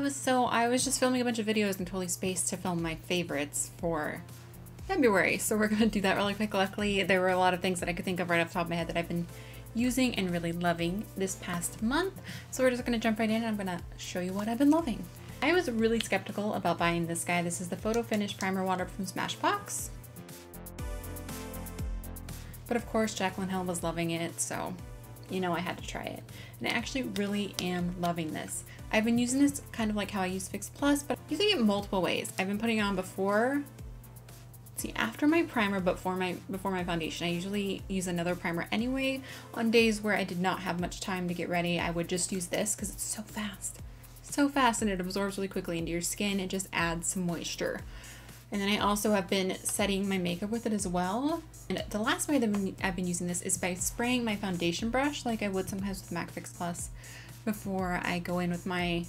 love. So I was just filming a bunch of videos and totally spaced to film my favorites for February. So we're gonna do that really quick. Luckily, there were a lot of things that I could think of right off the top of my head that I've been using and really loving this past month. So we're just gonna jump right in and I'm gonna show you what I've been loving. I was really skeptical about buying this guy. This is the Photo Finish Primer Water from Smashbox. But of course, Jaclyn Hill was loving it, so you know I had to try it. And I actually really am loving this. I've been using this kind of like how I use Fix Plus, but using it multiple ways. I've been putting it on before, after my primer, but before my foundation. I usually use another primer anyway. On days where I did not have much time to get ready, I would just use this because it's so fast. So fast, and it absorbs really quickly into your skin. It just adds some moisture. And then I also have been setting my makeup with it as well. And the last way that I've been using this is by spraying my foundation brush like I would sometimes with MAC Fix Plus before I go in with my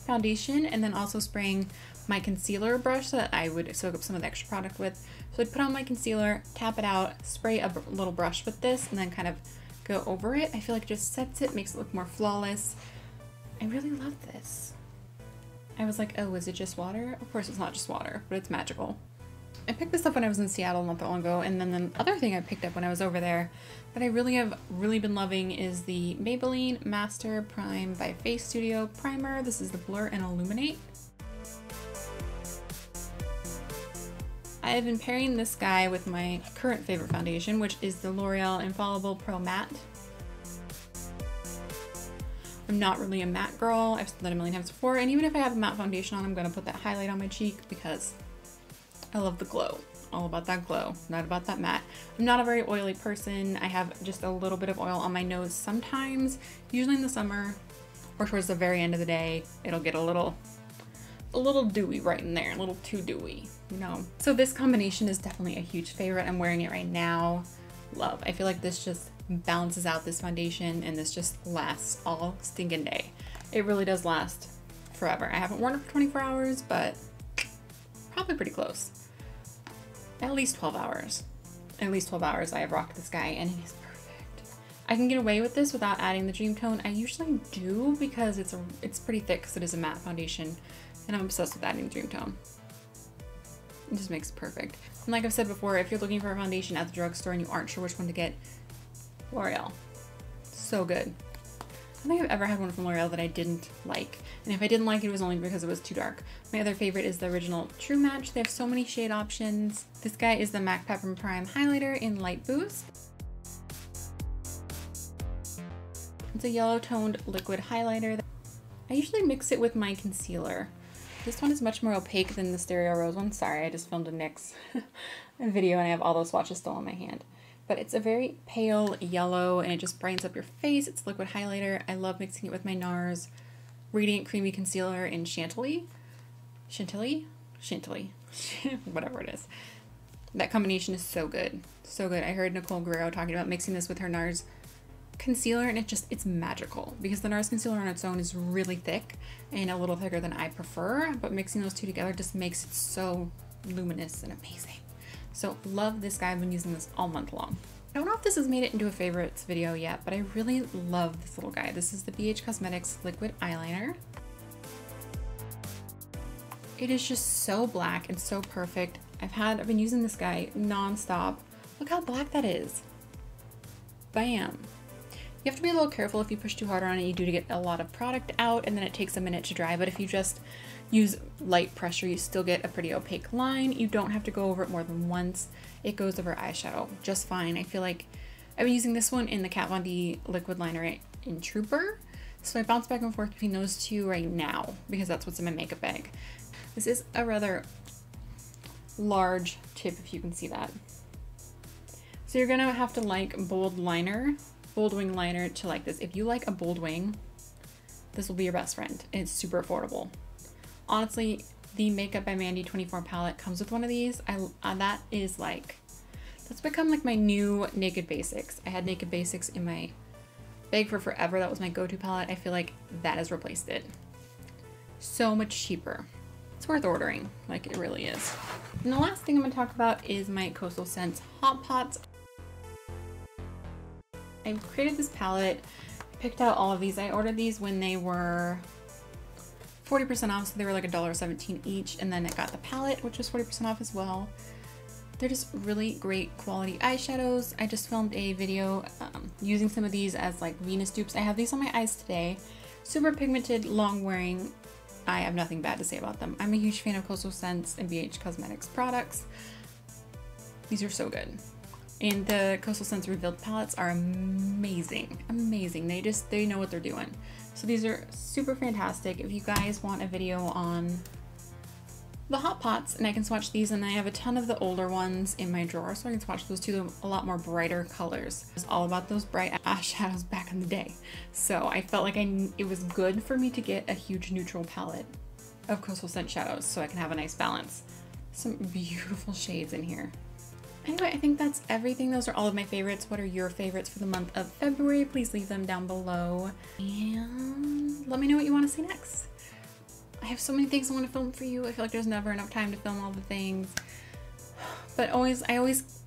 foundation, and then also spraying my concealer brush so that I would soak up some of the extra product with. So I'd put on my concealer, tap it out, spray a little brush with this, and then kind of go over it. I feel like it just sets it, makes it look more flawless. I really love this. I was like, oh, is it just water? Of course it's not just water, but it's magical. I picked this up when I was in Seattle not that long ago, and then the other thing I picked up when I was over there that I have really been loving is the Maybelline Master Prime by Face Studio Primer. This is the Blur and Illuminate. I have been pairing this guy with my current favorite foundation, which is the L'Oreal Infallible Pro Matte. I'm not really a matte girl. I've said that a million times before, and even if I have a matte foundation on, I'm gonna put that highlight on my cheek because I love the glow. All about that glow, not about that matte. I'm not a very oily person. I have just a little bit of oil on my nose sometimes, usually in the summer or towards the very end of the day. It'll get a little dewy right in there, a little too dewy, you know. So this combination is definitely a huge favorite. I'm wearing it right now. Love. I feel like this just balances out this foundation, and this just lasts all stinking day. It really does last forever. I haven't worn it for 24 hours, but probably pretty close. At least 12 hours. At least 12 hours I have rocked this guy, and it is perfect. I can get away with this without adding the Dream Tone. I usually do because it's pretty thick because it is a matte foundation, and I'm obsessed with adding the Dream Tone. It just makes it perfect. And like I've said before, if you're looking for a foundation at the drugstore and you aren't sure which one to get, L'Oreal. So good. I don't think I've ever had one from L'Oreal that I didn't like. And if I didn't like it, it was only because it was too dark. My other favorite is the original True Match. They have so many shade options. This guy is the MAC Pepper Prime Highlighter in Lightboost. It's a yellow toned liquid highlighter. I usually mix it with my concealer. This one is much more opaque than the Stereo Rose one. Sorry, I just filmed a NYX video and I have all those swatches still in my hand. But it's a very pale yellow and it just brightens up your face. It's liquid highlighter. I love mixing it with my NARS Radiant Creamy Concealer in Chantilly, whatever it is. That combination is so good. So good. I heard Nicole Guerrero talking about mixing this with her NARS concealer, and it's magical because the NARS concealer on its own is really thick and a little thicker than I prefer, but mixing those two together just makes it so luminous and amazing. So love this guy. I've been using this all month long. I don't know if this has made it into a favorites video yet, but I really love this little guy. This is the BH Cosmetics Liquid Eyeliner. It is just so black and so perfect. I've been using this guy non-stop. Look how black that is. Bam. You have to be a little careful if you push too hard on it. You do to get a lot of product out, and then it takes a minute to dry. But if you just use light pressure, you still get a pretty opaque line. You don't have to go over it more than once. It goes over eyeshadow just fine. I feel like I've been using this one in the Kat Von D liquid liner in Trooper. So I bounce back and forth between those two right now because that's what's in my makeup bag. This is a rather large tip, if you can see that. So you're gonna have to like bold wing liner to like this. If you like a bold wing, this will be your best friend, and it's super affordable. Honestly, the Makeup by Mandy 24 palette comes with one of these. That's become like my new Naked Basics. I had Naked Basics in my bag for forever. That was my go-to palette. I feel like that has replaced it. So much cheaper. It's worth ordering, like it really is. And the last thing I'm gonna talk about is my Coastal Scents Hot Pots. I created this palette, picked out all of these. I ordered these when they were 40% off, so they were like $1.17 each, and then it got the palette, which was 40% off as well. They're just really great quality eyeshadows. I just filmed a video using some of these as like Venus dupes. I have these on my eyes today. Super pigmented, long wearing. I have nothing bad to say about them. I'm a huge fan of Coastal Scents and BH Cosmetics products. These are so good. And the Coastal Scents Revealed palettes are amazing. Amazing. They know what they're doing. So these are super fantastic. If you guys want a video on the hot pots, and I can swatch these, and I have a ton of the older ones in my drawer, so I can swatch those to a lot more brighter colors. It's all about those bright eyeshadows back in the day. So I felt like it was good for me to get a huge neutral palette of Coastal Scent shadows so I can have a nice balance. Some beautiful shades in here. Anyway, I think that's everything. Those are all of my favorites. What are your favorites for the month of February? Please leave them down below. And let me know what you want to see next. I have so many things I want to film for you. I feel like there's never enough time to film all the things. But I always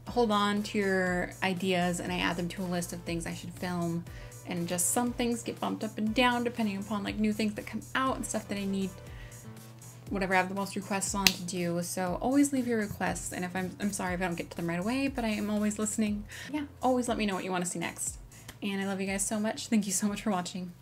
hold on to your ideas and I add them to a list of things I should film. And just some things get bumped up and down depending upon like new things that come out and stuff that I need, whatever I have the most requests on to do. So always leave your requests, and if I'm sorry if I don't get to them right away, but I am always listening. Yeah, always let me know what you want to see next. And I love you guys so much. Thank you so much for watching.